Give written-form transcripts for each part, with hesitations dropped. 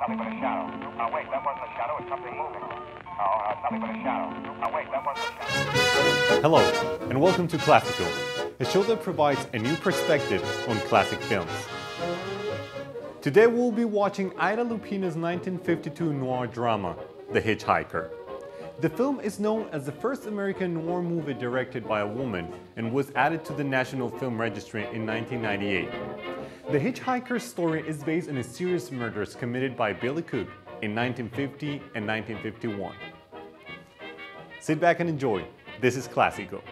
nothing but a shadow. Oh, wait, that wasn't a shadow. It's something moving. Oh, it's nothing but a shadow. Oh, wait, that wasn't a shadow. Hello, and welcome to CLASICO, a show that provides a new perspective on classic films. Today we'll be watching Ida Lupino's 1952 noir drama, The Hitchhiker. The film is known as the first American noir movie directed by a woman and was added to the National Film Registry in 1998. The Hitchhiker's story is based on a series of murders committed by Billy Cook in 1950 and 1951. Sit back and enjoy. This is CLASICO.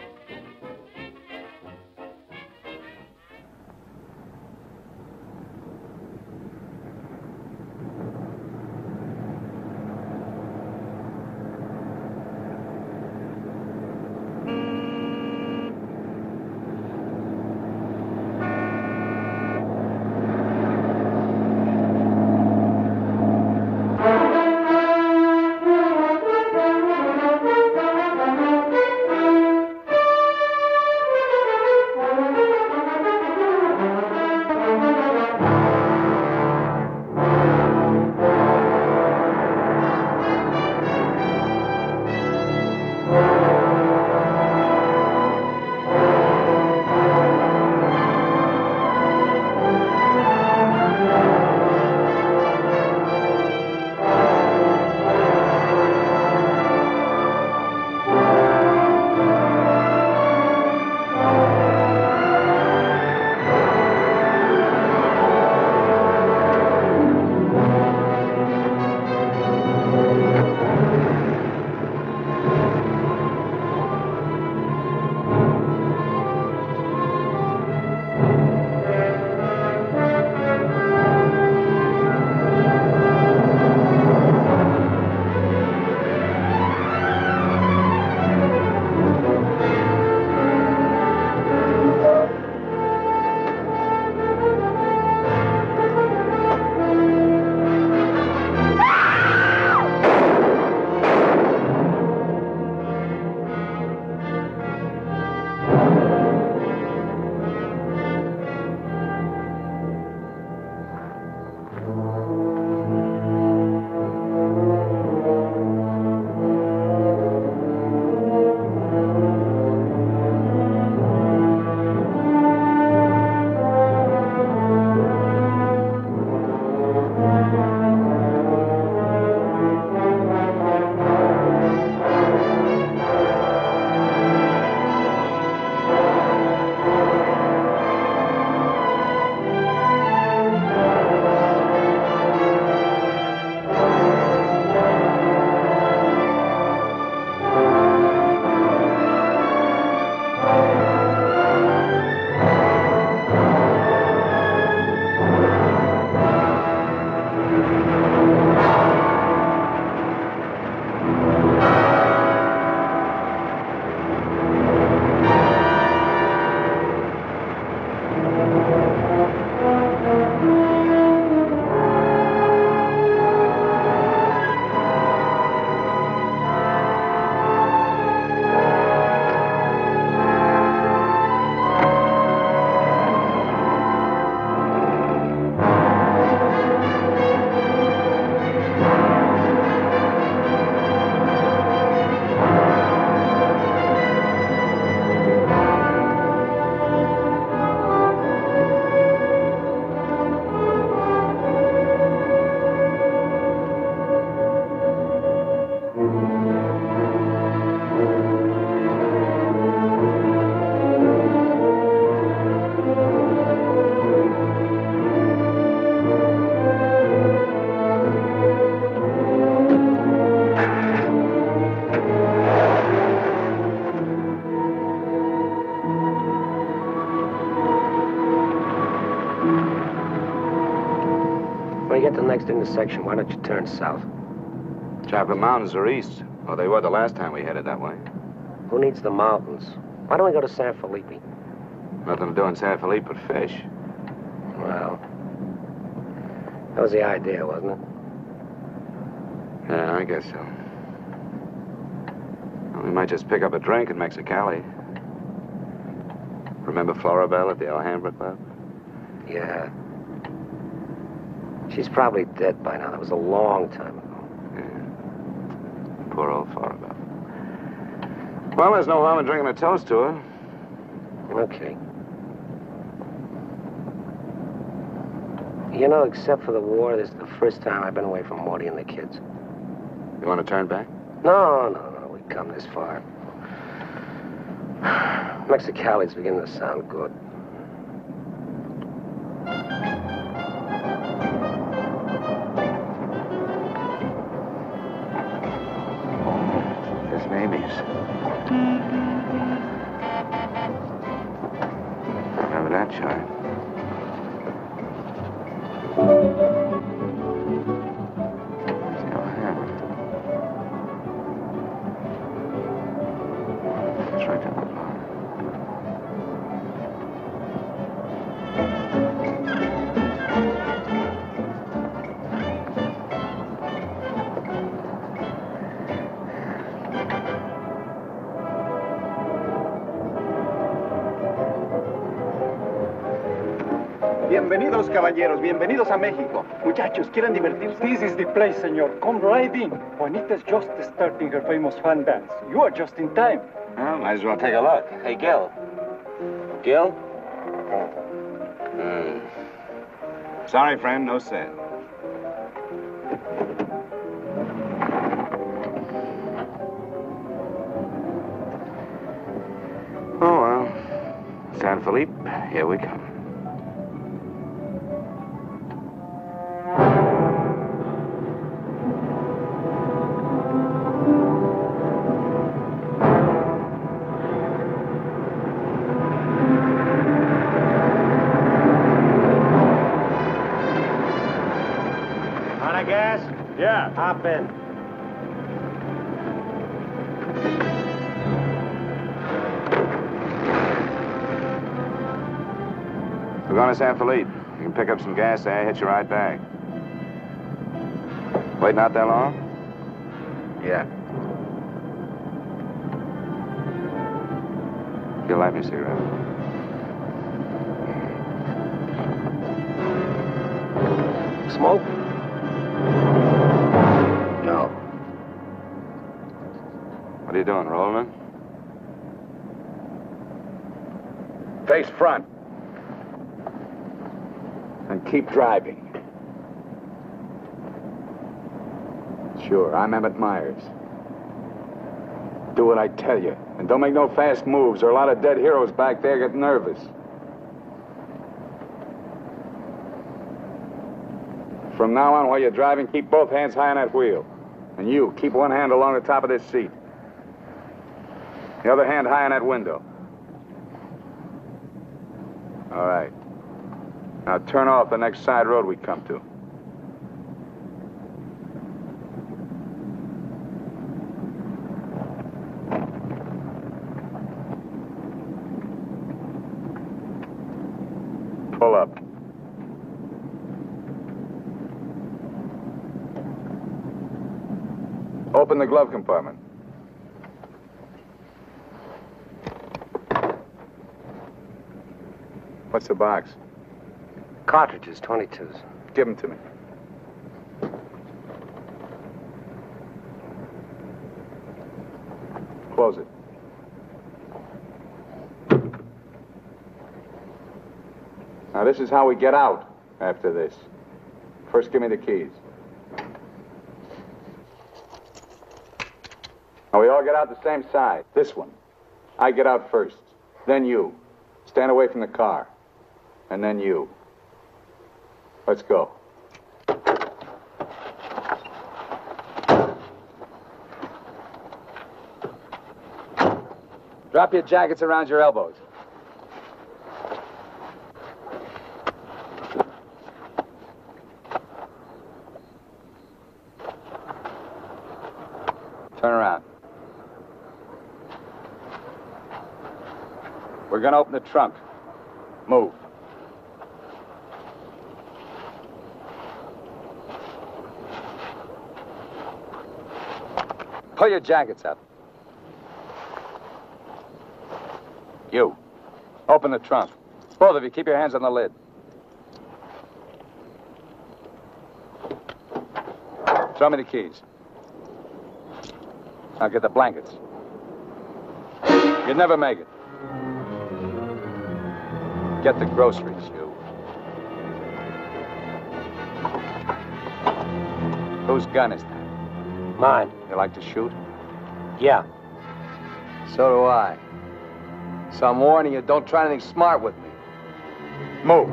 When you get to the next intersection, why don't you turn south? Chocolate Mountains are east. Well, they were the last time we headed that way. Who needs the mountains? Why don't we go to San Felipe? Nothing to do in San Felipe but fish. Well, that was the idea, wasn't it? Yeah, I guess so. Well, we might just pick up a drink in Mexicali. Remember Florabelle at the Alhambra Club? Yeah. She's probably dead by now. That was a long time ago. Yeah. Poor old photograph. Well, there's no harm in drinking a toast to her. Okay. You know, except for the war, this is the first time I've been away from Morty and the kids. You want to turn back? No. We've come this far. Mexicali's beginning to sound good. There's Mamie's. Remember that chart? There's no hammer. It's right down the bottom. Bienvenidos, caballeros. Bienvenidos a México. Muchachos, ¿quieren divertirse? This is the place, senor. Come right in. Juanita's just starting her famous fan dance. You are just in time. Well, might as well take a look. Hey, Gil. Gil? Sorry, friend, no sale. Oh, well. San Felipe, here we come. Yeah. Hop in. We're going to San Felipe. You can pick up some gas there, hitch a ride back. Waiting out there long? Yeah. You'll light me a cigarette. Smoke? No. What are you doing, rolling? Face front. And keep driving. Sure, I'm Emmett Myers. Do what I tell you. And don't make no fast moves, or a lot of dead heroes back there get nervous. From now on, while you're driving, keep both hands high on that wheel. And you, keep one hand along the top of this seat. The other hand high on that window. All right. Now turn off the next side road we come to. Pull up. Open the glove compartment. What's the box? Cartridges, 22s. Give them to me. Close it. Now, this is how we get out after this. First, give me the keys. Now, we all get out the same side. This one. I get out first. Then you. Stand away from the car. And then you. Let's go. Drop your jackets around your elbows. Turn around. We're gonna open the trunk. Move. Pull your jackets up. You. Open the trunk. Both of you, keep your hands on the lid. Throw me the keys. I'll get the blankets. You'd never make it. Get the groceries, you. Whose gun is that? Mine. You like to shoot? Yeah. So do I. So I'm warning you, don't try anything smart with me. Move.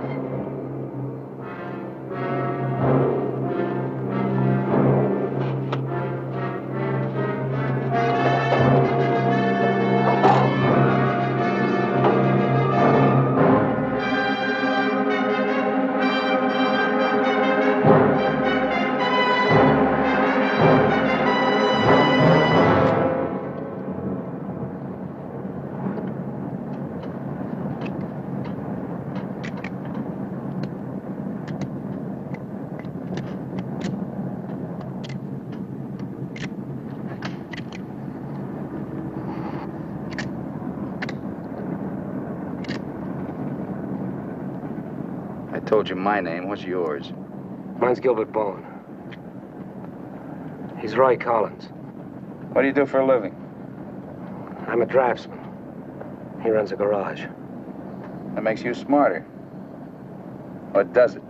I told you my name. What's yours? Mine's Gilbert Bowen. He's Roy Collins. What do you do for a living? I'm a draftsman. He runs a garage. That makes you smarter. Or does it?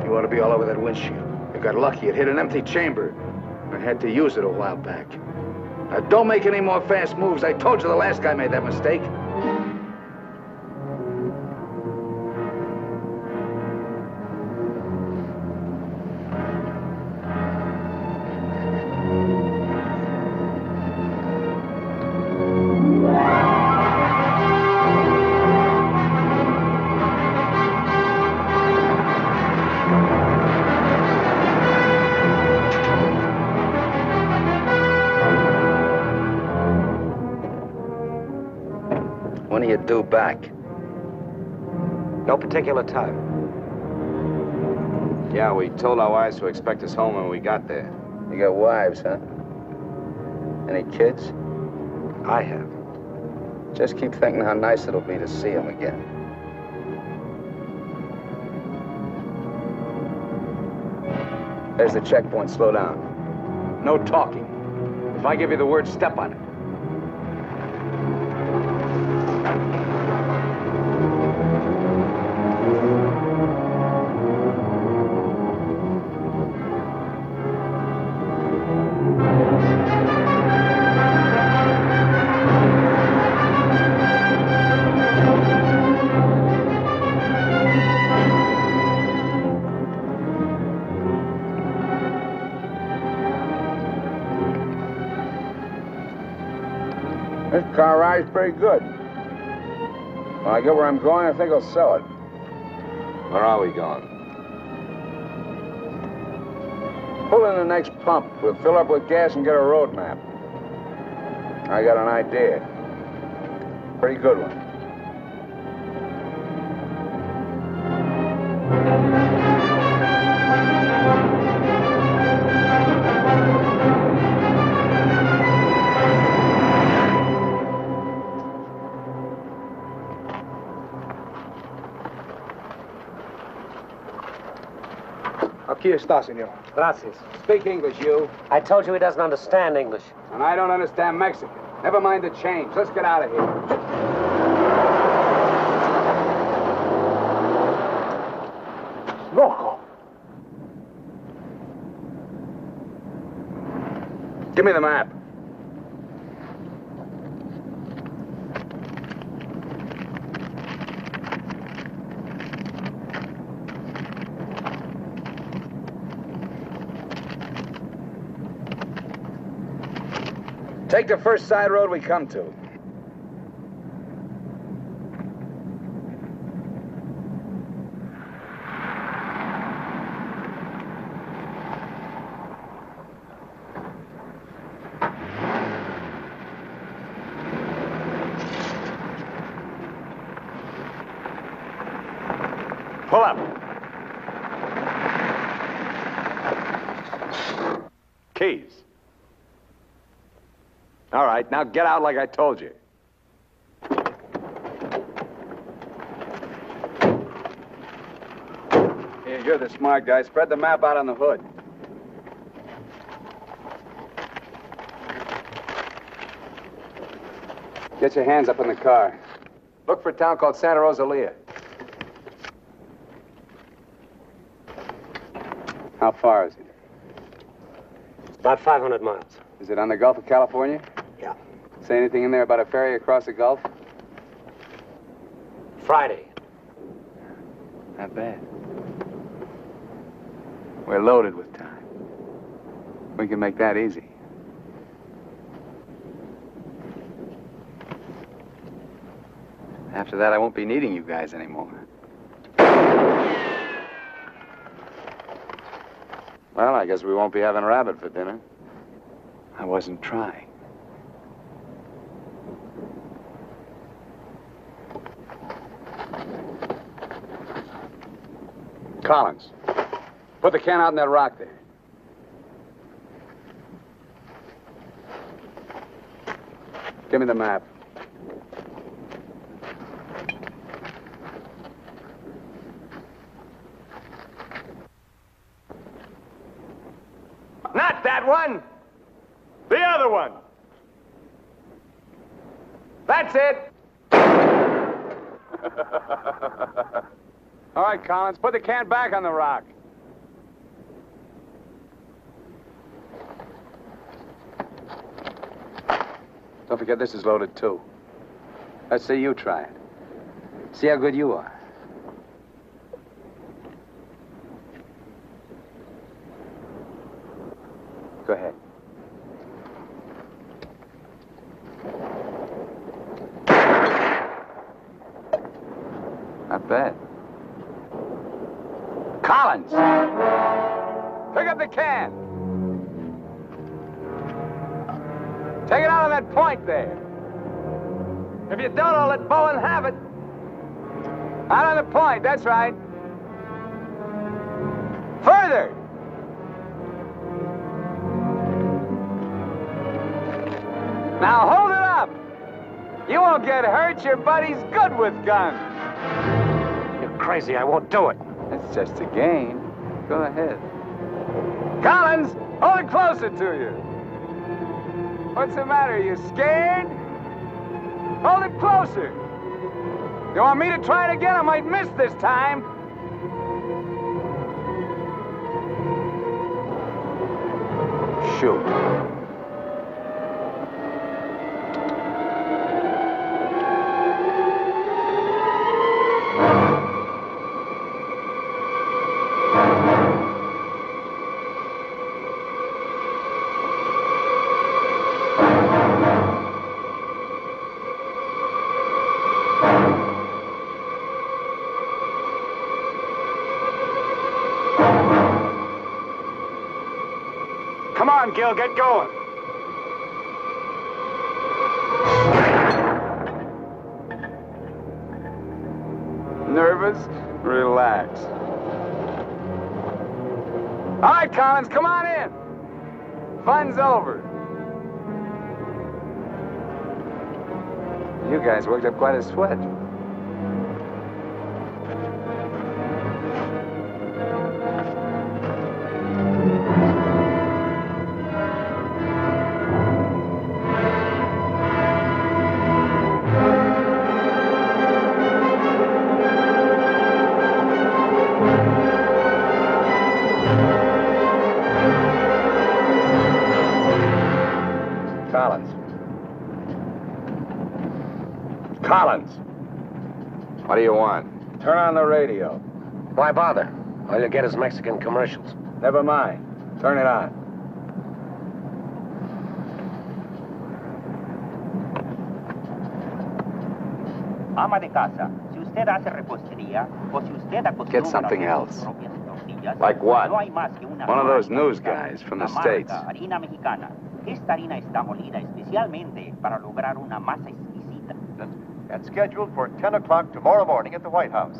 You ought to be all over that windshield. You got lucky. It hit an empty chamber. I had to use it a while back. Now, don't make any more fast moves. I told you the last guy made that mistake. When are you due back? No particular time. Yeah, we told our wives to expect us home when we got there. You got wives, huh? Any kids? I have. Just keep thinking how nice it'll be to see them again. There's the checkpoint. Slow down. No talking. If I give you the word, step on it. This car ride's pretty good. When I get where I'm going, I think I'll sell it. Where are we going? Pull in the next pump. We'll fill up with gas and get a road map. I got an idea. Pretty good one. Aquí está, senor. Gracias. Speak English, you. I told you he doesn't understand English. And I don't understand Mexican. Never mind the change. Let's get out of here. Loco. Give me the map. Take the first side road we come to. Pull up. Keys. All right, now get out like I told you. Here, you're the smart guy. Spread the map out on the hood. Get your hands up in the car. Look for a town called Santa Rosalia. How far is it? About 500 miles. Is it on the Gulf of California? Yeah. Say anything in there about a ferry across the Gulf? Friday. Not bad. We're loaded with time. We can make that easy. After that, I won't be needing you guys anymore. Well, I guess we won't be having rabbit for dinner. I wasn't trying. Collins, put the can out in that rock there. Give me the map. Not that one! The other one! That's it! All right, Collins, put the can back on the rock. Don't forget this is loaded, too. Let's see you try it. See how good you are. Go ahead. Not bad. Collins! Pick up the can! Take it out on that point there. If you don't, I'll let Bowen have it. Out on the point, that's right. Further! Now hold it up! You won't get hurt, your buddy's good with guns. You're crazy, I won't do it. It's just a game. Go ahead. Collins, hold it closer to you. What's the matter? You scared? Hold it closer. You want me to try it again? I might miss this time. Shoot. Come on, Gil, get going. Nervous? Relax. All right, Collins, come on in. Fun's over. You guys worked up quite a sweat. Collins. What do you want? Turn on the radio. Why bother? All you'll get is Mexican commercials. Never mind. Turn it on. Ama de casa, si usted hace repostería o si usted acostumbra Get something a hacer else. sus propias tortillas, Like what? no hay más que una One of sola those news marca, guys from the una States. marca, harina mexicana. Esta harina está molida especialmente para lograr una masa exquisita. And scheduled for 10 o'clock tomorrow morning at the White House.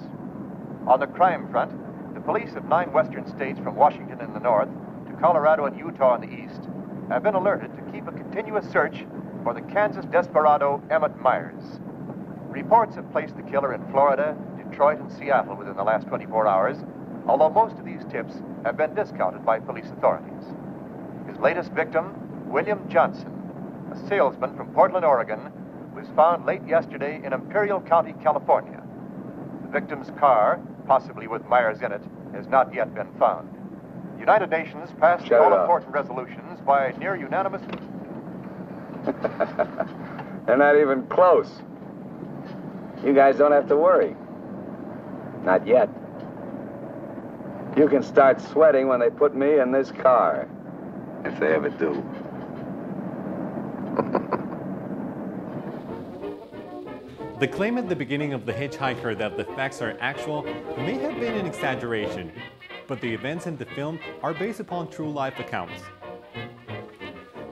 On the crime front, the police of 9 western states from Washington in the north to Colorado and Utah in the east have been alerted to keep a continuous search for the Kansas desperado Emmett Myers. Reports have placed the killer in Florida, Detroit, and Seattle within the last 24 hours, although most of these tips have been discounted by police authorities. His latest victim, William Johnson, a salesman from Portland, Oregon, was found late yesterday in Imperial County, California. The victim's car, possibly with Myers in it, has not yet been found. The United Nations passed the all-important resolutions by near unanimous... They're not even close. You guys don't have to worry. Not yet. You can start sweating when they put me in this car. If they ever do. The claim at the beginning of The Hitchhiker that the facts are actual may have been an exaggeration, but the events in the film are based upon true life accounts.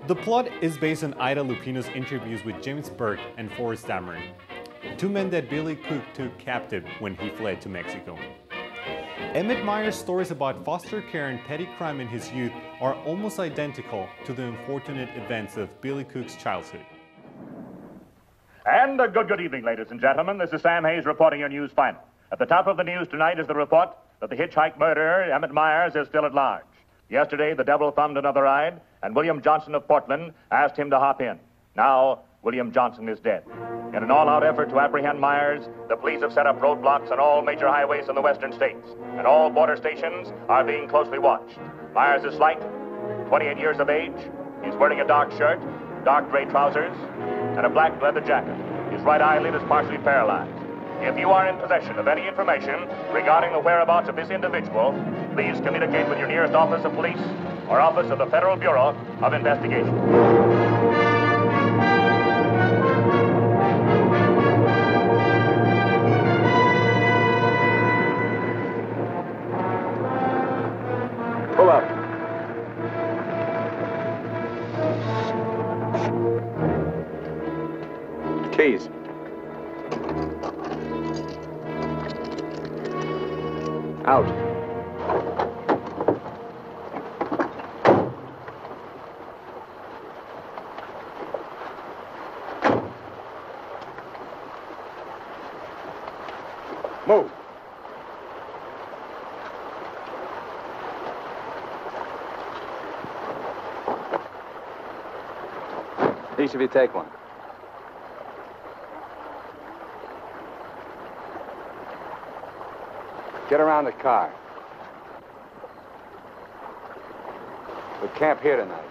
The plot is based on Ida Lupino's interviews with James Burke and Forrest Dameron, two men that Billy Cook took captive when he fled to Mexico. Emmett Myers' stories about foster care and petty crime in his youth are almost identical to the unfortunate events of Billy Cook's childhood. And a good evening, ladies and gentlemen. This is Sam Hayes reporting your news final. At the top of the news tonight is the report that the hitchhike murderer, Emmett Myers, is still at large. Yesterday, the devil thumbed another ride, and William Johnson of Portland asked him to hop in. Now, William Johnson is dead. In an all-out effort to apprehend Myers, the police have set up roadblocks on all major highways in the western states, and all border stations are being closely watched. Myers is slight, 28 years of age. He's wearing a dark shirt, dark gray trousers, and a black leather jacket. His right eyelid is partially paralyzed. If you are in possession of any information regarding the whereabouts of this individual, please communicate with your nearest office of police or office of the Federal Bureau of Investigation. Pull up. Keys. Out. Move. Each of you take one. Get around the car. We camp here tonight.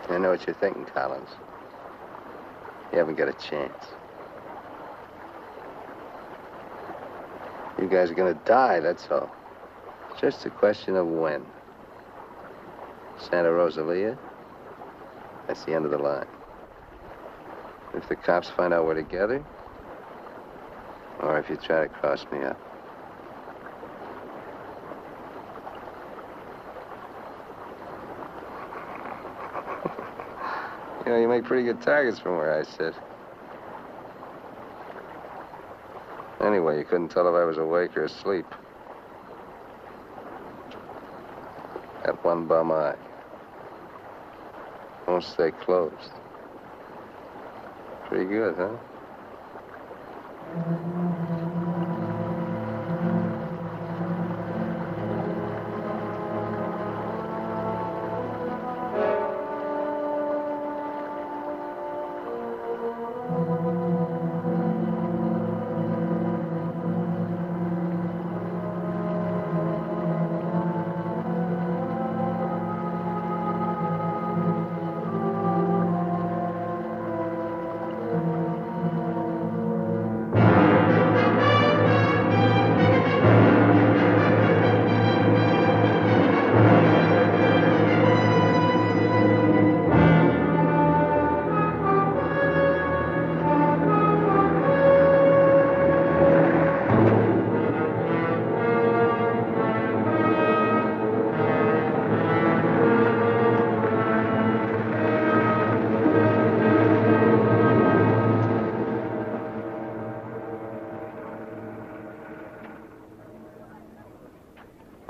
I know what you're thinking, Collins. You haven't got a chance. You guys are gonna die, that's all. It's just a question of when. Santa Rosalia, that's the end of the line. If the cops find out we're together, or if you try to cross me up. You know, you make pretty good targets from where I sit. Anyway, you couldn't tell if I was awake or asleep. That one bum eye. Won't stay closed. Pretty good, huh?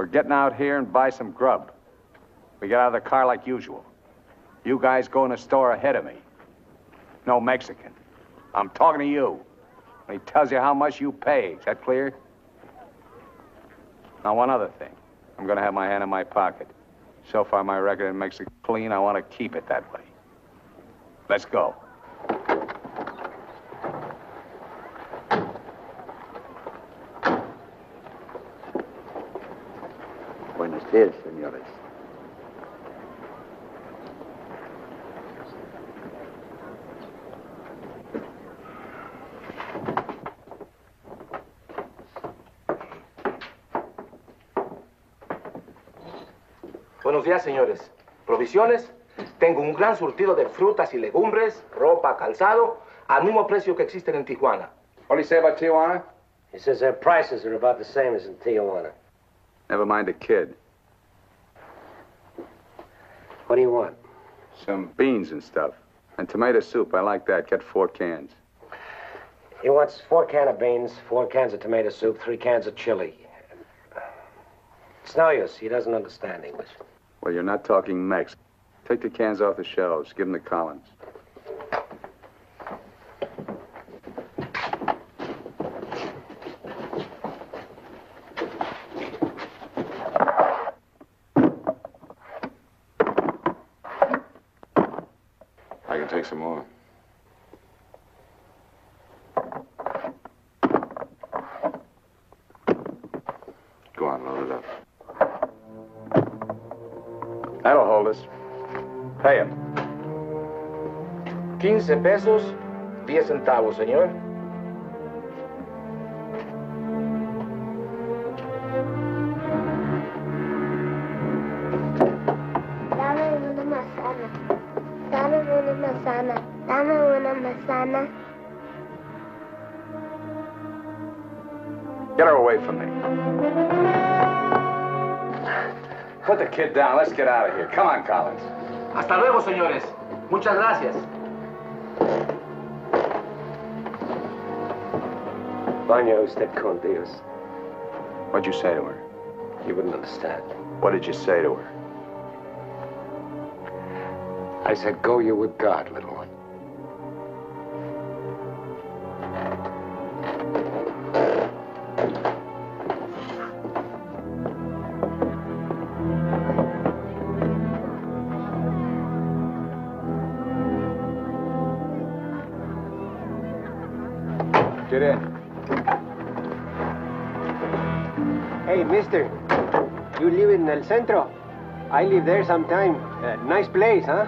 We're getting out here and buy some grub. We get out of the car like usual. You guys go in the store ahead of me. No Mexican. I'm talking to you. He tells you how much you pay. Is that clear? Now, one other thing. I'm going to have my hand in my pocket. So far, my record in Mexico clean. I want to keep it that way. Let's go. Buenos días, señores. Buenos días, señores. ¿Provisiones? Tengo un gran surtido de frutas y legumbres, ropa, calzado, al mismo precio que existen en Tijuana. What do you say about Tijuana? He says their prices are about the same as in Tijuana. Never mind the kid. What do you want? Some beans and stuff. And tomato soup. I like that. Get 4 cans. He wants 4 cans of beans, 4 cans of tomato soup, 3 cans of chili. It's no use. He doesn't understand English. Well, you're not talking Mex. Take the cans off the shelves. Give them to Collins. I can take some more. Go on, load it up. That'll hold us. Pay him. 15 pesos, 10 centavos, señor. Dame una manzana. Dame una manzana. Dame una manzana. Get her away from me. Put the kid down. Let's get out of here. Come on, Collins. Hasta luego, señores. Muchas gracias. Vaya usted con Dios. What'd you say to her? You wouldn't understand. What did you say to her? I said, go you with God, little one. Get in. Hey, mister. You live in El Centro? I live there sometime. Nice place, huh?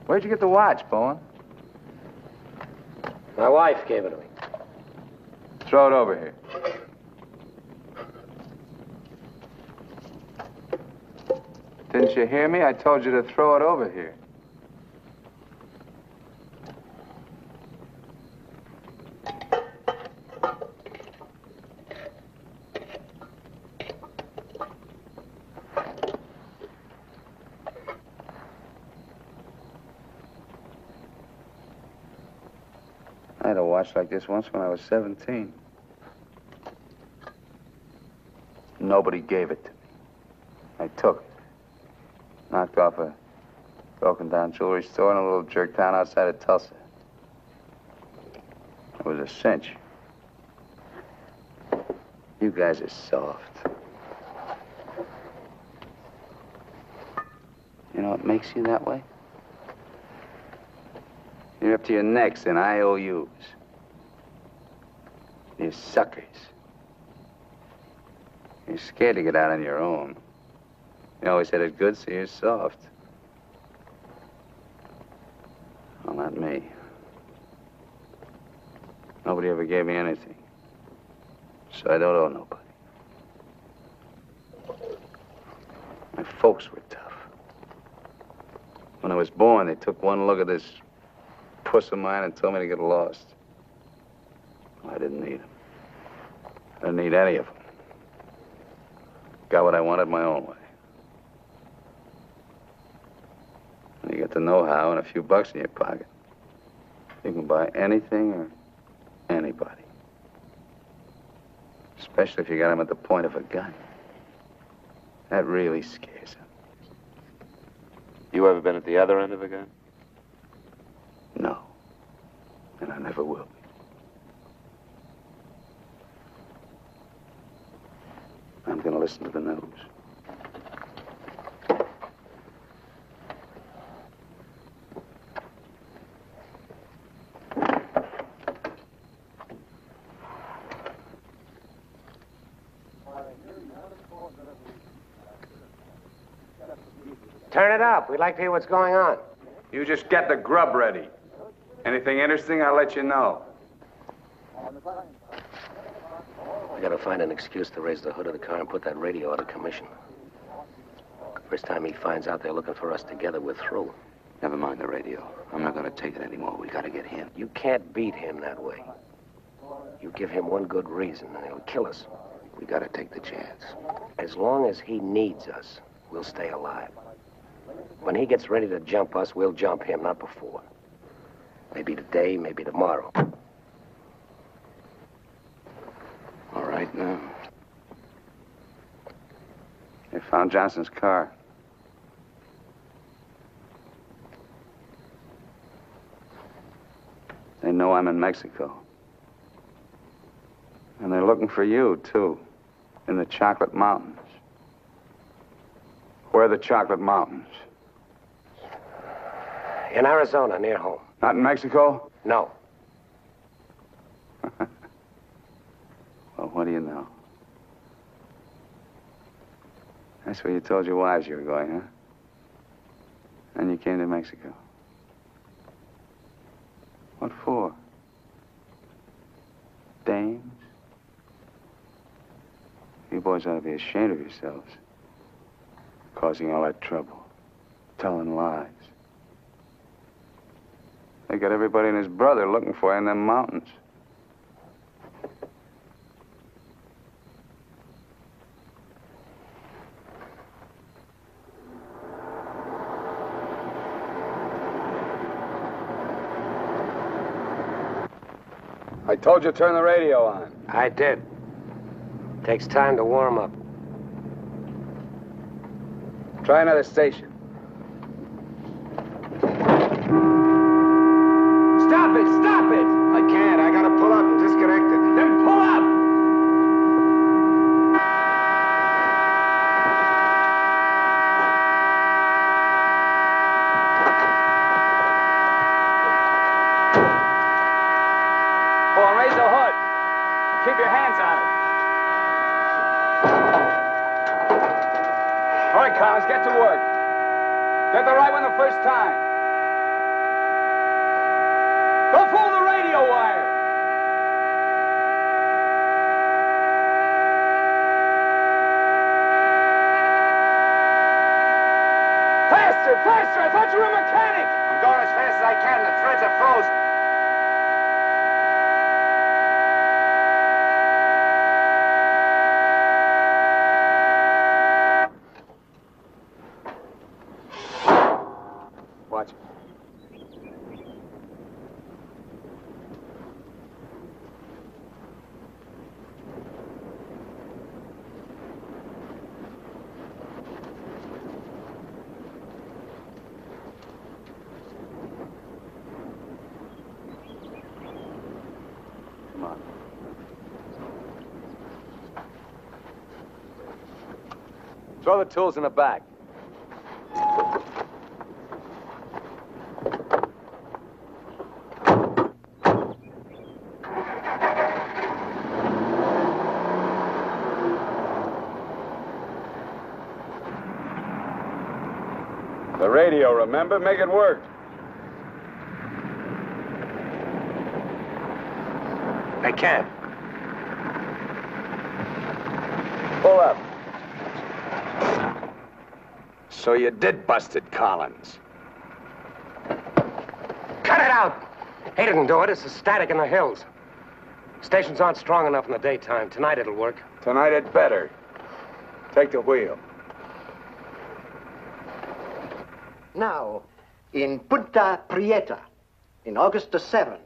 Where'd you get the watch, Bowen? My wife gave it to me. Throw it over here. Didn't you hear me? I told you to throw it over here. I had a watch like this once when I was 17. Nobody gave it to me. I took it. Knocked off a broken down jewelry store in a little jerk town outside of Tulsa. was a cinch. You guys are soft. You know what makes you that way? You're up to your necks in IOUs. You're suckers. You're scared to get out on your own. You always had it good, so you're soft. Well, not me. Nobody ever gave me anything. So I don't owe nobody. My folks were tough. When I was born, they took one look at this puss of mine and told me to get lost. Well, I didn't need them. I didn't need any of them. Got what I wanted my own way. When you get the know-how and a few bucks in your pocket, you can buy anything or anybody. Especially if you got them at the point of a gun. That really scares them. You ever been at the other end of a gun? No. And I never will be. I'm gonna listen to the news. Turn it up. We'd like to hear what's going on. You just get the grub ready. Anything interesting, I'll let you know. I gotta find an excuse to raise the hood of the car and put that radio out of commission. First time he finds out they're looking for us together, we're through. Never mind the radio. I'm not gonna take it anymore. We gotta get him. You can't beat him that way. You give him one good reason and he'll kill us. We gotta take the chance. As long as he needs us, we'll stay alive. When he gets ready to jump us, we'll jump him, not before. Maybe today, maybe tomorrow. All right now. They found Johnson's car. They know I'm in Mexico. And they're looking for you, too, in the Chocolate Mountains. Where are the Chocolate Mountains? In Arizona, near home. Not in Mexico? No. Well, what do you know? That's where you told your wives you were going, huh? And you came to Mexico. What for? Dames? You boys ought to be ashamed of yourselves. Causing all that trouble. Telling lies. They got everybody and his brother looking for you in them mountains. I told you to turn the radio on. I did. Takes time to warm up. Try another station. Stop it! Stop it! I can't. I gotta pull up and disconnect it. Then pull up! Go on, raise the hood. Keep your hands on it. All right, Collins, get to work. Get the right one the first time. Don't fool the radio wire. Faster, faster! I thought you were a mechanic. I'm going as fast as I can. The threads are frozen. Watch it. Come on. Throw the tools in the back. The radio, remember? Make it work. I can't. Pull up. So you did bust it, Collins. Cut it out! He didn't do it. It's the static in the hills. Stations aren't strong enough in the daytime. Tonight it'll work. Tonight it better. Take the wheel. Now, in Punta Prieta, in August the 7th,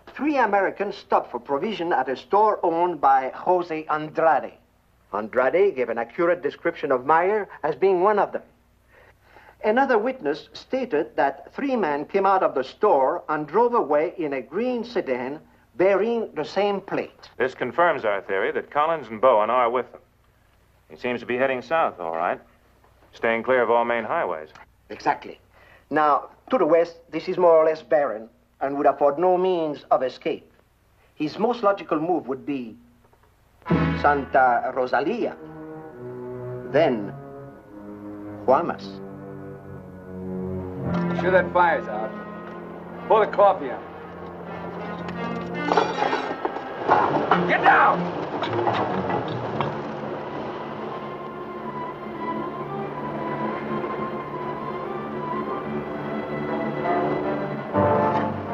3 Americans stopped for provision at a store owned by Jose Andrade. Andrade gave an accurate description of Meyer as being one of them. Another witness stated that 3 men came out of the store and drove away in a green sedan bearing the same plate. This confirms our theory that Collins and Bowen are with them. He seems to be heading south, all right, staying clear of all main highways. Exactly. Now, to the west, this is more or less barren and would afford no means of escape. His most logical move would be Santa Rosalia, then Guamas. Sure that fire's out. Pour the coffee on. Get down!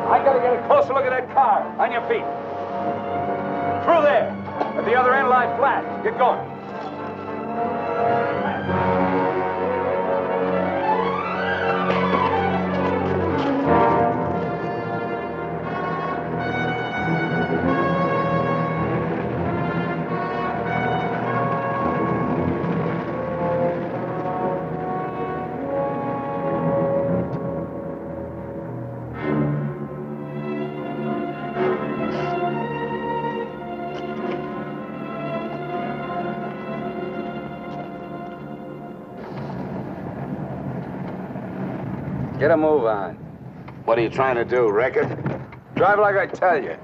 I gotta get a closer look at that car. On your feet. Through there. At the other end, lie flat. Get going. Get a move on. What are you trying to do, wreck it? Drive like I tell you.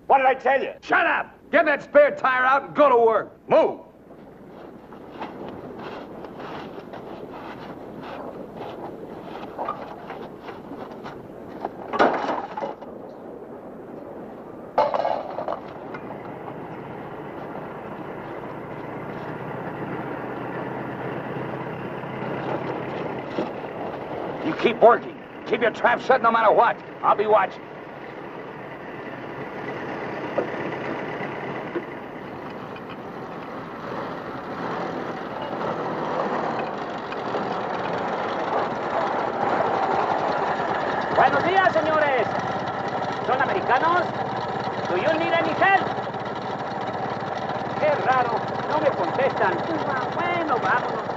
What did I tell you? Shut up! Get that spare tire out and go to work. Move! You keep working. Keep your trap shut no matter what. I'll be watching. Buenos días, señores. ¿Son americanos? Do you need any help? Qué raro, no me contestan. Bueno, vámonos.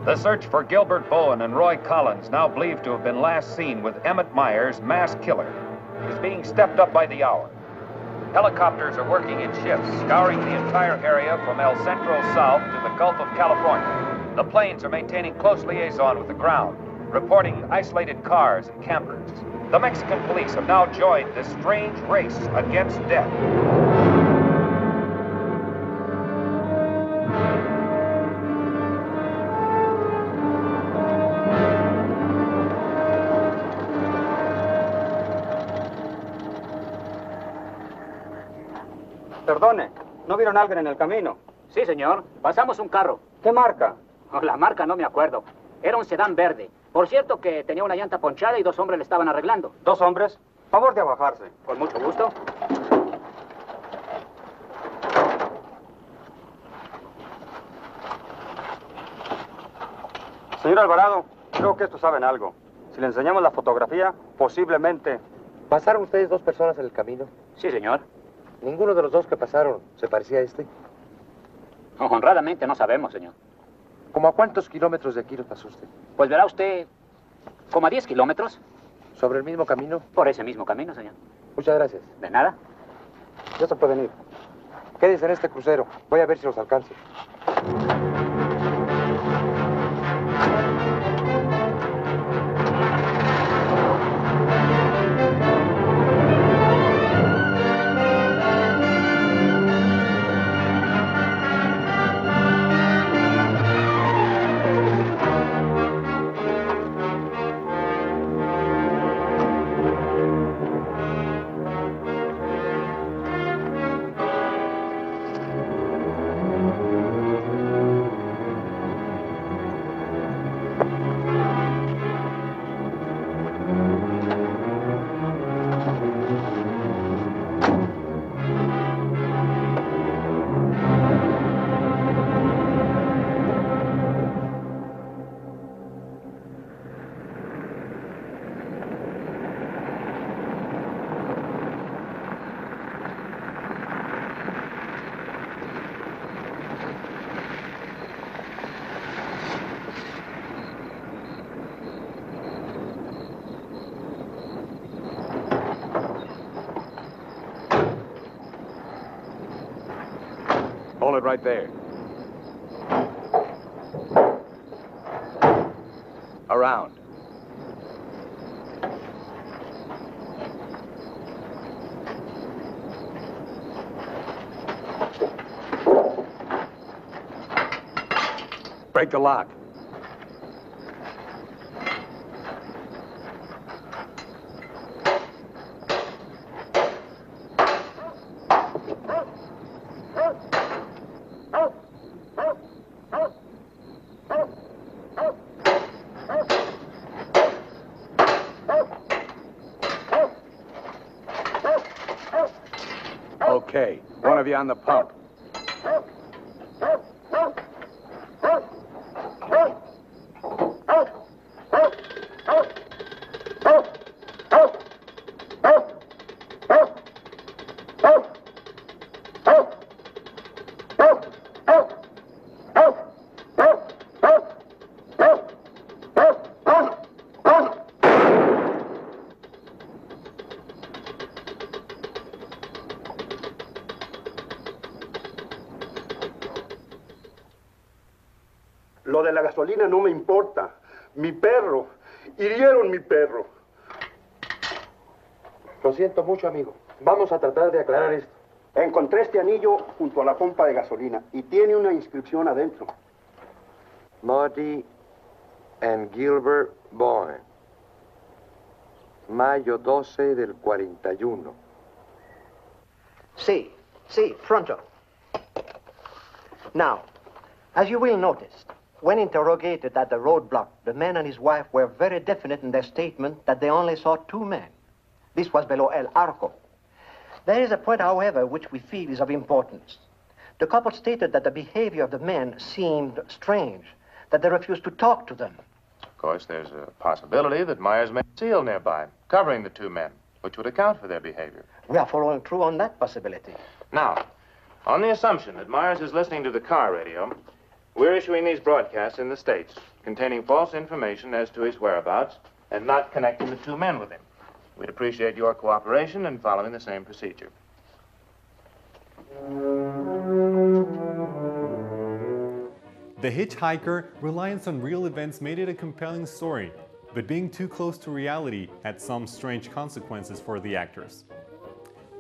The search for Gilbert Bowen and Roy Collins, now believed to have been last seen with Emmett Myers, mass killer, is being stepped up by the hour. Helicopters are working in shifts, scouring the entire area from El Centro south to the Gulf of California. The planes are maintaining close liaison with the ground, reporting isolated cars and campers. The Mexican police have now joined this strange race against death. Perdone, ¿no vieron a alguien en el camino? Sí, señor. Pasamos un carro. ¿Qué marca? Oh, la marca no me acuerdo. Era un sedán verde. Por cierto que tenía una llanta ponchada y 2 hombres le estaban arreglando. ¿2 hombres? Favor de bajarse. Con mucho gusto. Señor Alvarado, creo que estos saben algo. Si le enseñamos la fotografía, posiblemente... ¿Pasaron ustedes dos personas en el camino? Sí, señor. ¿Ninguno de los dos que pasaron se parecía a este? Honradamente no sabemos, señor. ¿Cómo a cuántos kilómetros de aquí lo pasó usted? Pues verá usted, como a 10 kilómetros. ¿Sobre el mismo camino? Por ese mismo camino, señor. Muchas gracias. De nada. Ya se pueden ir. Quédense en este crucero. Voy a ver si los alcanzo. Hold it right there. Around. Break the lock. Okay, one of you on the pump. Lo de la gasolina no me importa. Mi perro. Hirieron mi perro. Lo siento mucho, amigo. Vamos a tratar de aclarar esto. Encontré este anillo junto a la pompa de gasolina y tiene una inscripción adentro. Marty and Gilbert Bourne. Mayo 12 del 41. Sí, pronto. Now, as you will notice, when interrogated at the roadblock, the man and his wife were very definite in their statement that they only saw two men. This was below El Arco. There is a point, however, which we feel is of importance. The couple stated that the behavior of the men seemed strange, that they refused to talk to them. Of course, there's a possibility that Myers may seal nearby, covering the two men, which would account for their behavior. We are following through on that possibility. Now, on the assumption that Myers is listening to the car radio, we're issuing these broadcasts in the States, containing false information as to his whereabouts and not connecting the two men with him. We'd appreciate your cooperation in following the same procedure. The Hitchhiker reliance on real events made it a compelling story, but being too close to reality had some strange consequences for the actors.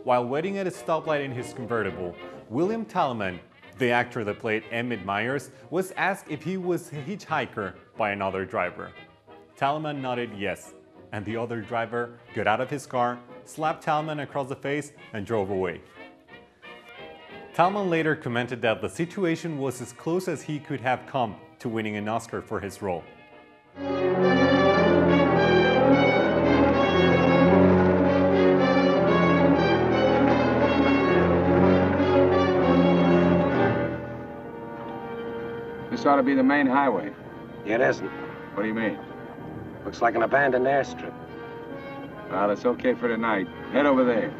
While waiting at a stoplight in his convertible, William Talman, the actor that played Emmett Myers, was asked if he was a hitchhiker by another driver. Talman nodded yes, and the other driver got out of his car, slapped Talman across the face, and drove away. Talman later commented that the situation was as close as he could have come to winning an Oscar for his role. ought to be the main highway. It isn't. What do you mean? Looks like an abandoned airstrip. Well, it's okay for tonight. Head over there.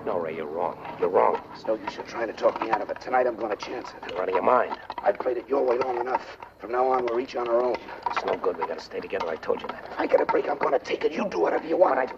No, Ray, you're wrong. You're wrong. It's no use you trying to talk me out of it. Tonight I'm going to chance it. You're out of your mind. I've played it your way long enough. From now on, we're each on our own. It's no good. We gotta stay together. I told you that. If I get a break, I'm going to take it. You do whatever you want.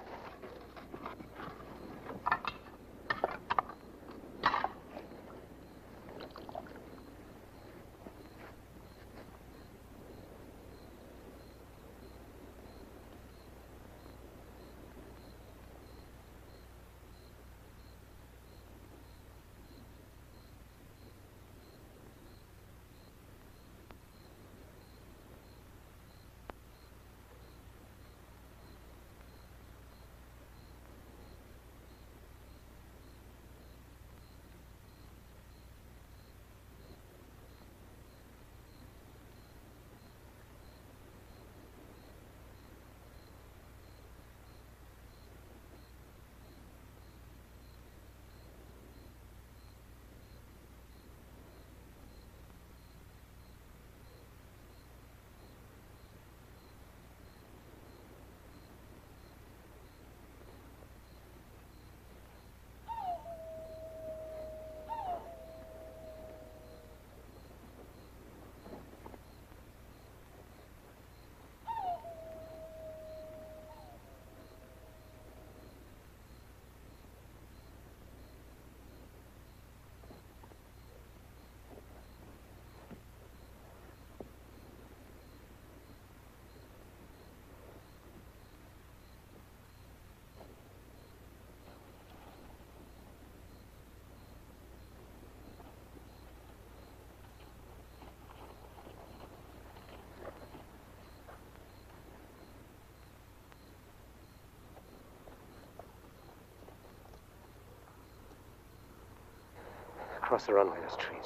Across the runway, there's trees.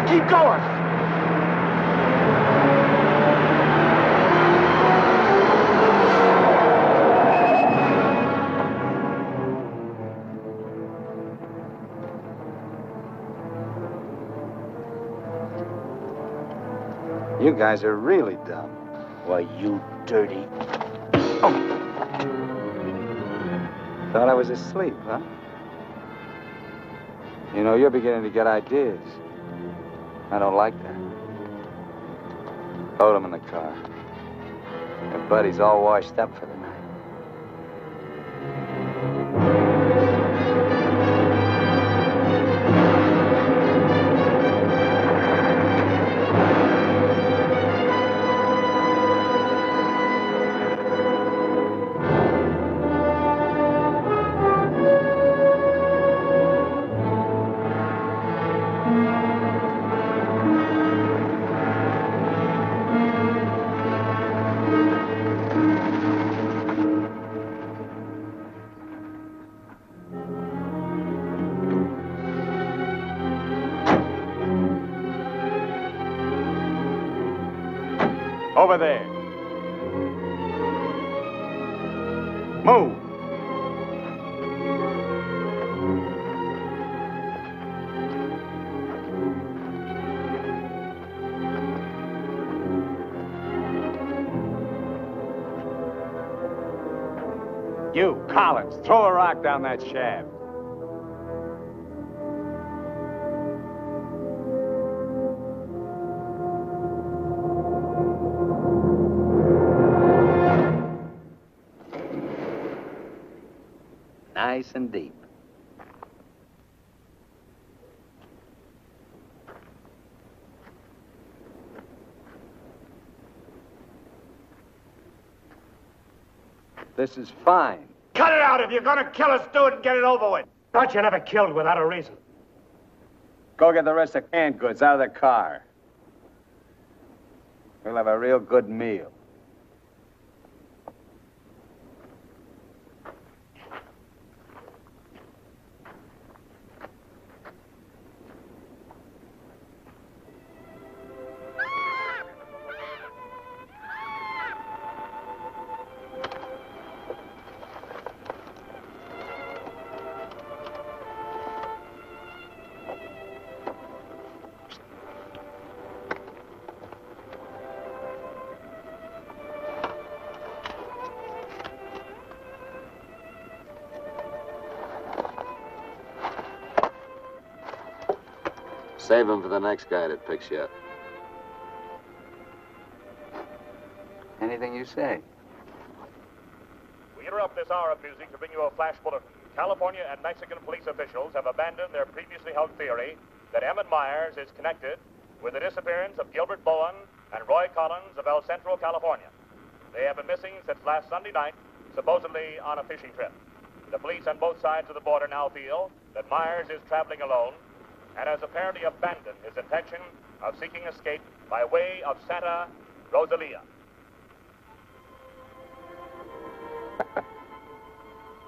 Keep going! You guys are really dumb. Why, you dirty... Thought I was asleep, huh? You know, you're beginning to get ideas. I don't like that. Load him in the car. Your buddy's all washed up for the night. Over there. Move. You, Collins, throw a rock down that shaft. Nice and deep. This is fine. Cut it out! If you're gonna kill us, do it and get it over with. Thought you never killed without a reason. Go get the rest of canned goods out of the car. We'll have a real good meal. Save him for the next guy that picks you up. Anything you say. We interrupt this hour of music to bring you a flash bulletin. California and Mexican police officials have abandoned their previously held theory that Emmett Myers is connected with the disappearance of Gilbert Bowen and Roy Collins of El Centro, California. They have been missing since last Sunday night, supposedly on a fishing trip. The police on both sides of the border now feel that Myers is traveling alone and has apparently abandoned his intention of seeking escape by way of Santa Rosalia.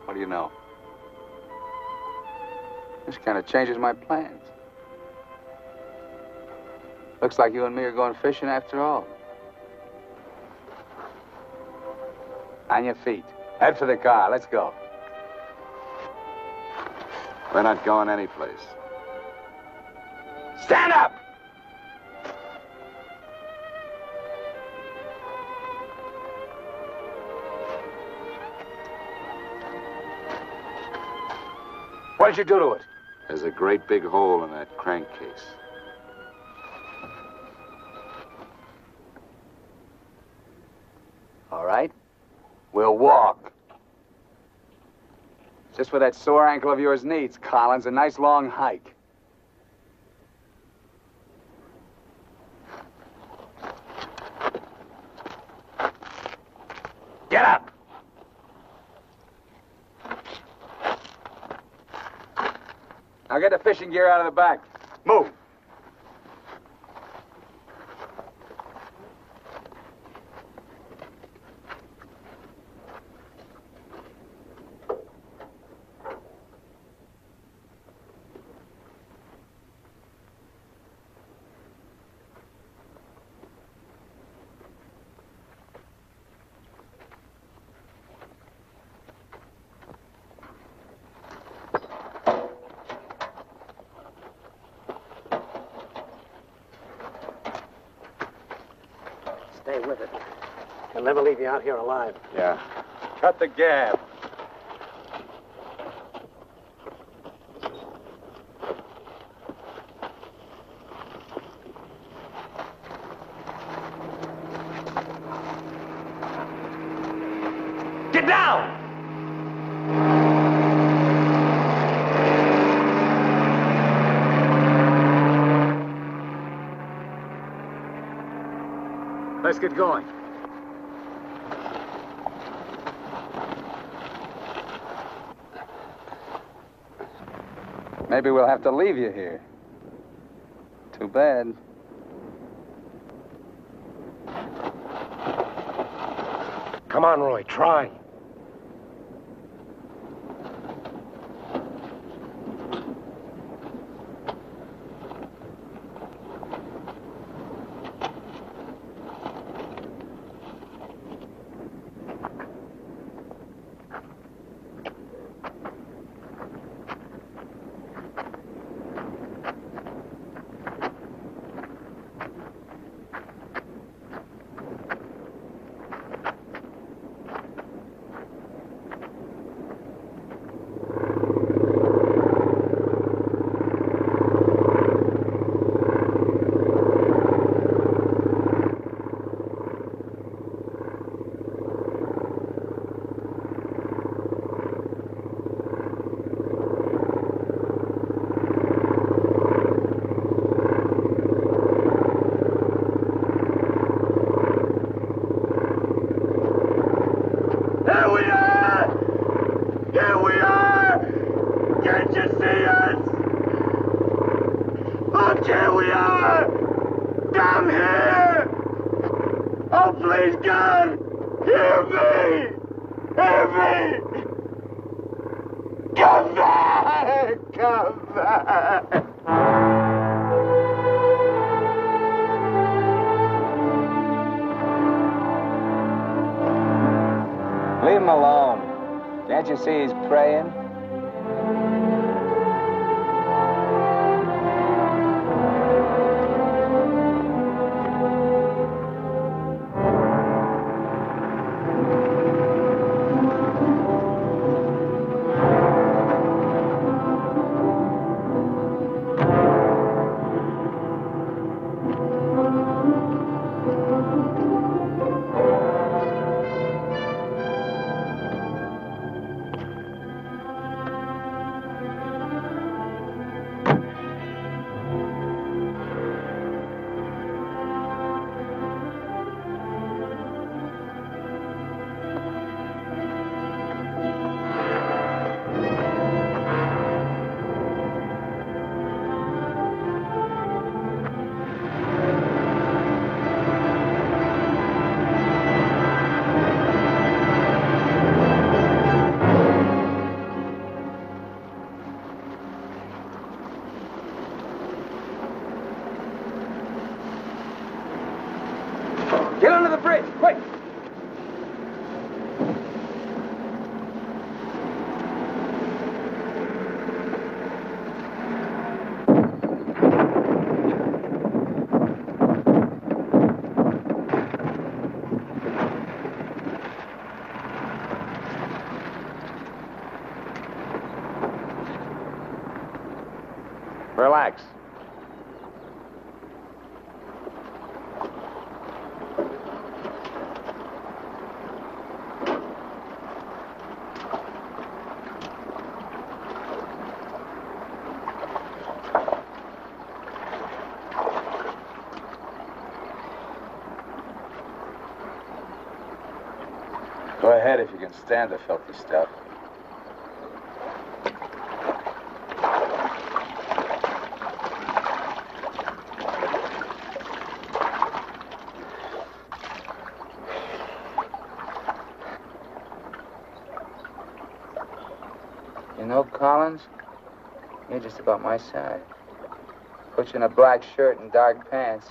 What do you know? This kind of changes my plans. Looks like you and me are going fishing after all. On your feet. Head for the car. Let's go. We're not going anyplace. Stand up! What did you do to it? There's a great big hole in that crankcase. All right. We'll walk. Just what that sore ankle of yours needs, Collins. A nice long hike. Get up! Now get the fishing gear out of the back. Move! Stay with it. He'll never leave you out here alive. Yeah. Cut the gab. Get down! Let's get going. Maybe we'll have to leave you here. Too bad. Come on, Roy, try. Leave him alone. Can't you see he's praying? Relax. Go ahead if you can stand the filthy stuff. You know, Collins, you're just about my size. Put you in a black shirt and dark pants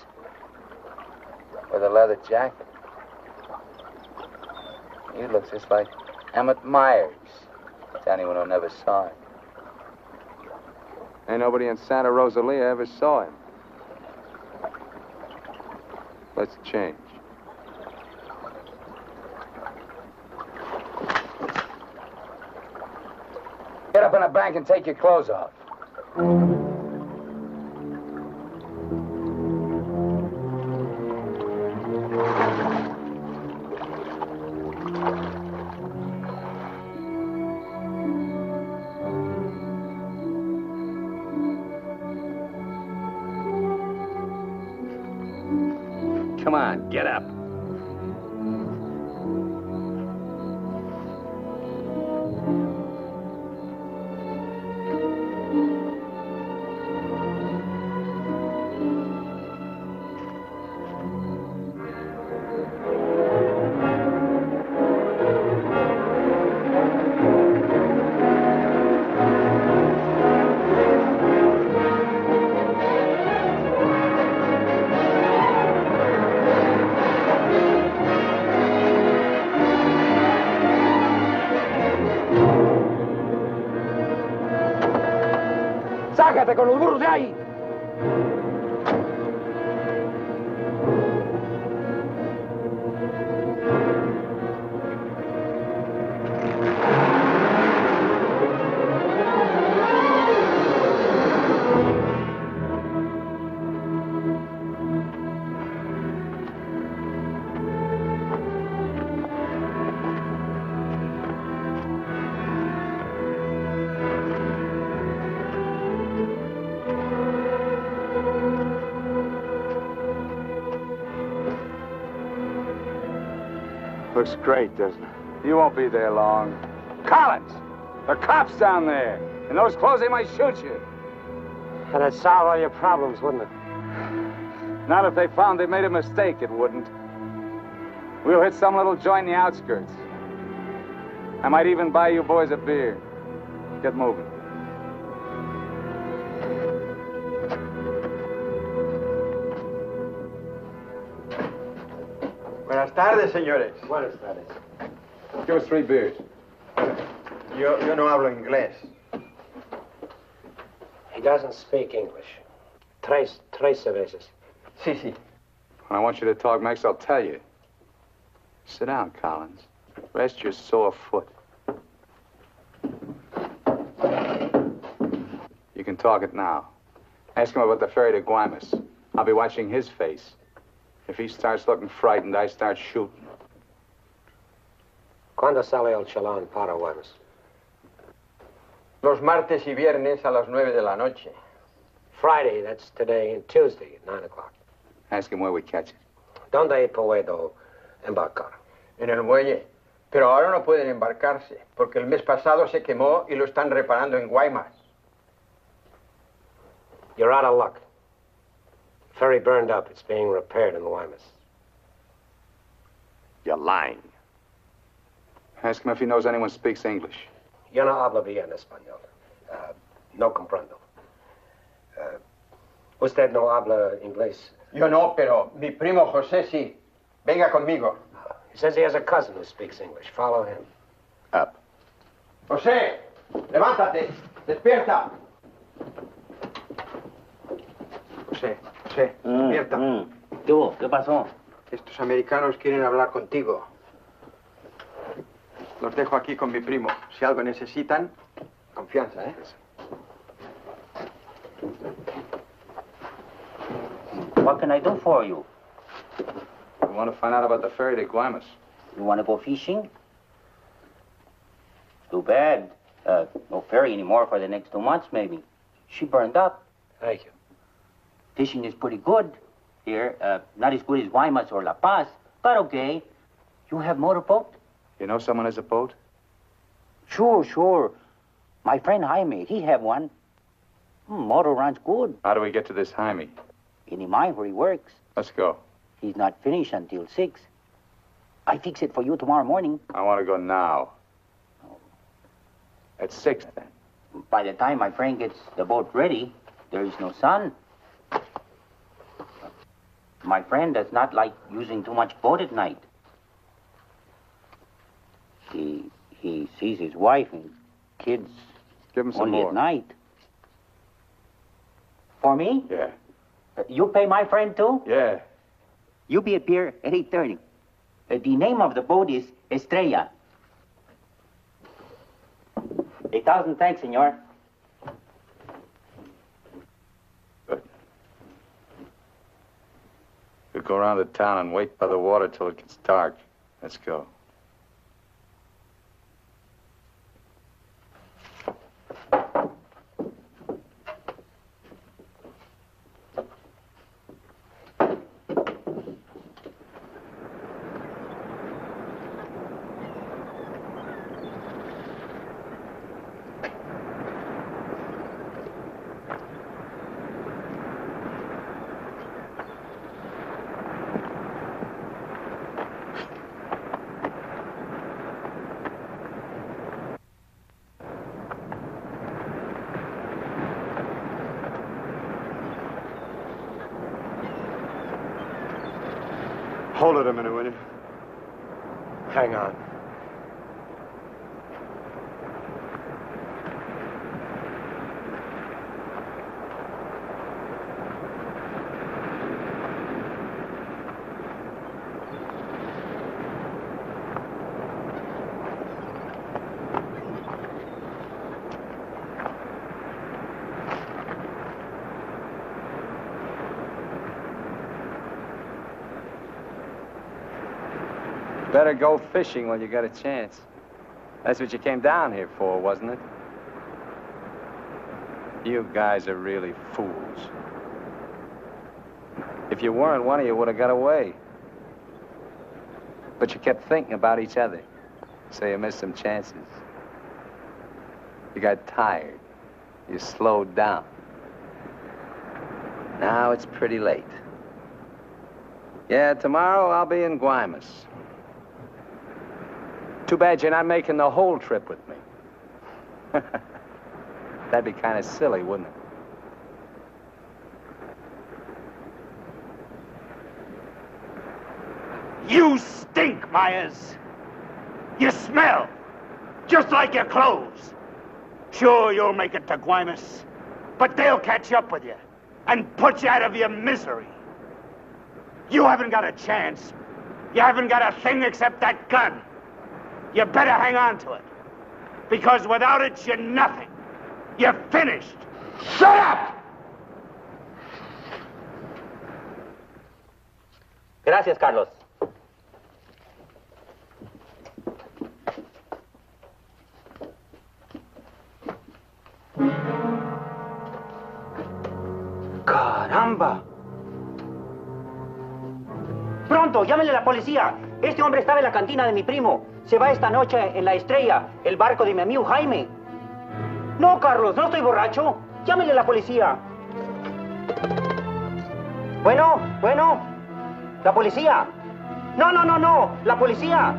with a leather jacket. You look just like Emmett Myers, to anyone who never saw him. Ain't nobody in Santa Rosalia ever saw him. Let's change. Get up in a bank and take your clothes off. Come on, get up. ¡Sácate con los burros de ahí! Looks great, doesn't it? You won't be there long. Collins! The cops down there! In those clothes, they might shoot you. That'd solve all your problems, wouldn't it? Not if they found they made a mistake, it wouldn't. We'll hit some little joint in the outskirts. I might even buy you boys a beer. Get moving. Buenas tardes, señores. Buenas tardes. Give us 3 beers. Yo no hablo inglés. He doesn't speak English. Tres cervezas. Sí, sí. When I want you to talk, Max, I'll tell you. Sit down, Collins. Rest your sore foot. You can talk it now. Ask him about the ferry to Guaymas. I'll be watching his face. If he starts looking frightened, I start shooting. ¿Cuándo sale el chalán para Guaymas? Los martes y viernes a las 9 de la noche. Friday, that's today, and Tuesday at 9 o'clock. Ask him where we catch it. ¿Dónde puedo embarcar? En el muelle. Pero ahora no pueden embarcarse, porque el mes pasado se quemó y lo están reparando en Guaymas. You're out of luck. Ferry burned up. It's being repaired in the Guaymas. You're lying. Ask him if he knows anyone speaks English. Yo no hablo bien español. No comprendo. ¿Usted no habla inglés? Yo no, pero mi primo José sí. Venga conmigo. He says he has a cousin who speaks English. Follow him. Up. José, levántate. Despierta. José, despierta. ¿Qué hubo? ¿Qué pasó? Estos americanos quieren hablar contigo. Los dejo aquí con mi primo. Si algo necesitan, confianza, ¿eh? What can I do for you? We want to find out about the ferry to Guaymas. You want to go fishing? Too bad. No ferry anymore for the next 2 months, maybe. She burned up. Thank you. Fishing is pretty good here. Not as good as Guaymas or La Paz, but okay. You have motorboat? You know someone has a boat? Sure. My friend Jaime, he have one. Motor runs good. How do we get to this Jaime? In the mine where he works. Let's go. He's not finished until 6. I fix it for you tomorrow morning. I want to go now. At 6, then. By the time my friend gets the boat ready, there is no sun. My friend does not like using too much boat at night. He sees his wife and kids Give him some only more. at night. For me? Yeah. You pay my friend too? Yeah. You be at pier at 8:30. The name of the boat is Estrella. 1,000 thanks, senor. Good. We'll go around the town and wait by the water till it gets dark. Let's go. Hold it a minute, will you? Hang on. Better go fishing while you got a chance. That's what you came down here for, wasn't it? You guys are really fools. If you weren't, one of you would have got away. But you kept thinking about each other, so you missed some chances. You got tired. You slowed down. Now it's pretty late. Yeah, tomorrow I'll be in Guaymas. Too bad you're not making the whole trip with me. That'd be kind of silly, wouldn't it? You stink, Myers. You smell, just like your clothes. Sure, you'll make it to Guaymas, but they'll catch up with you and put you out of your misery. You haven't got a chance. You haven't got a thing except that gun. You better hang on to it, because without it, you're nothing. You're finished. Shut up! Gracias, Carlos. ¡Caramba! ¡Pronto! ¡Llámenle a la policía! Este hombre estaba en la cantina de mi primo. Se va esta noche en la Estrella, el barco de mi amigo Jaime. No, Carlos, no estoy borracho. Llámenle a la policía. Bueno, la policía. No, la policía.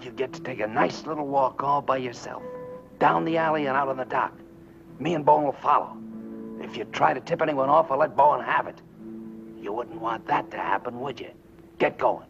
you get to take a nice little walk all by yourself. Down the alley and out on the dock. Me and Bowen will follow. If you try to tip anyone off, I'll let Bowen have it. You wouldn't want that to happen, would you? Get going.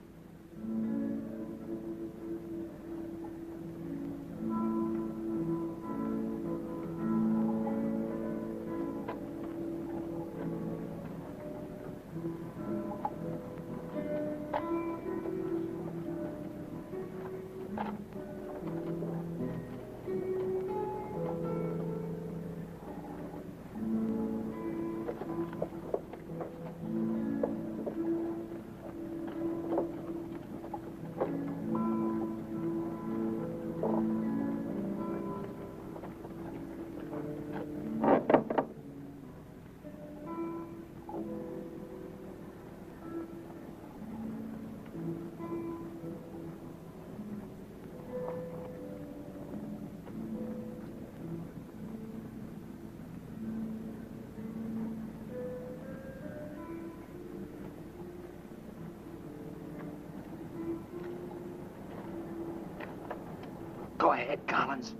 Go ahead, Collins.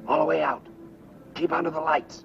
All the way out. Keep under the lights.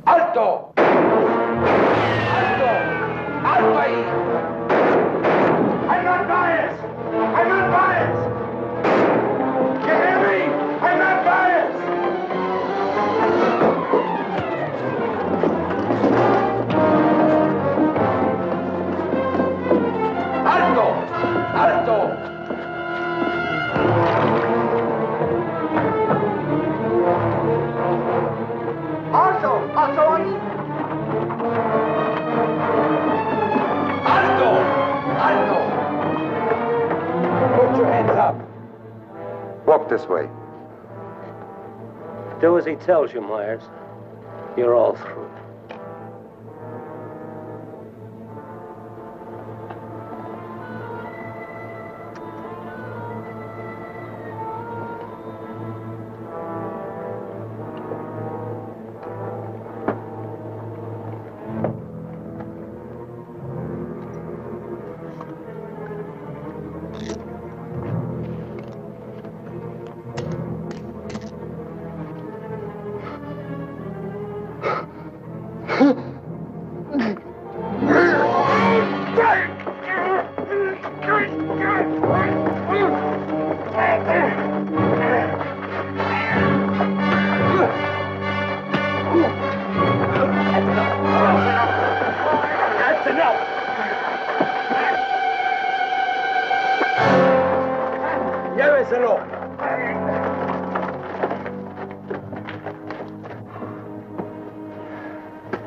¡Alto! ¡Alto! ¡Alto ahí! I'm not biased! I'm not biased! You hear me? I'm not biased! ¡Alto! ¡Alto! Walk this way. Do as he tells you, Myers. You're all through.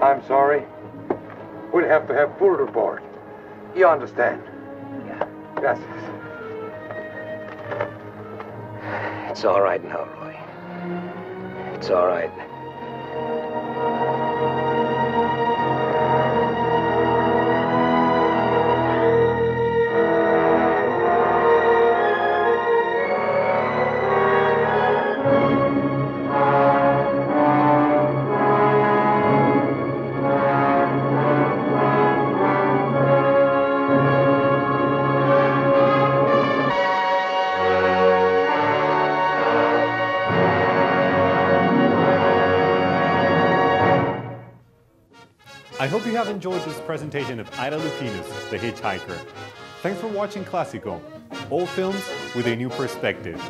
I'm sorry. We'll have to have full report. You understand? Yeah. Gracias. It's all right now, Roy. It's all right. hope you have enjoyed this presentation of Ida Lupino's The Hitchhiker. Thanks for watching Clasico, old films with a new perspective.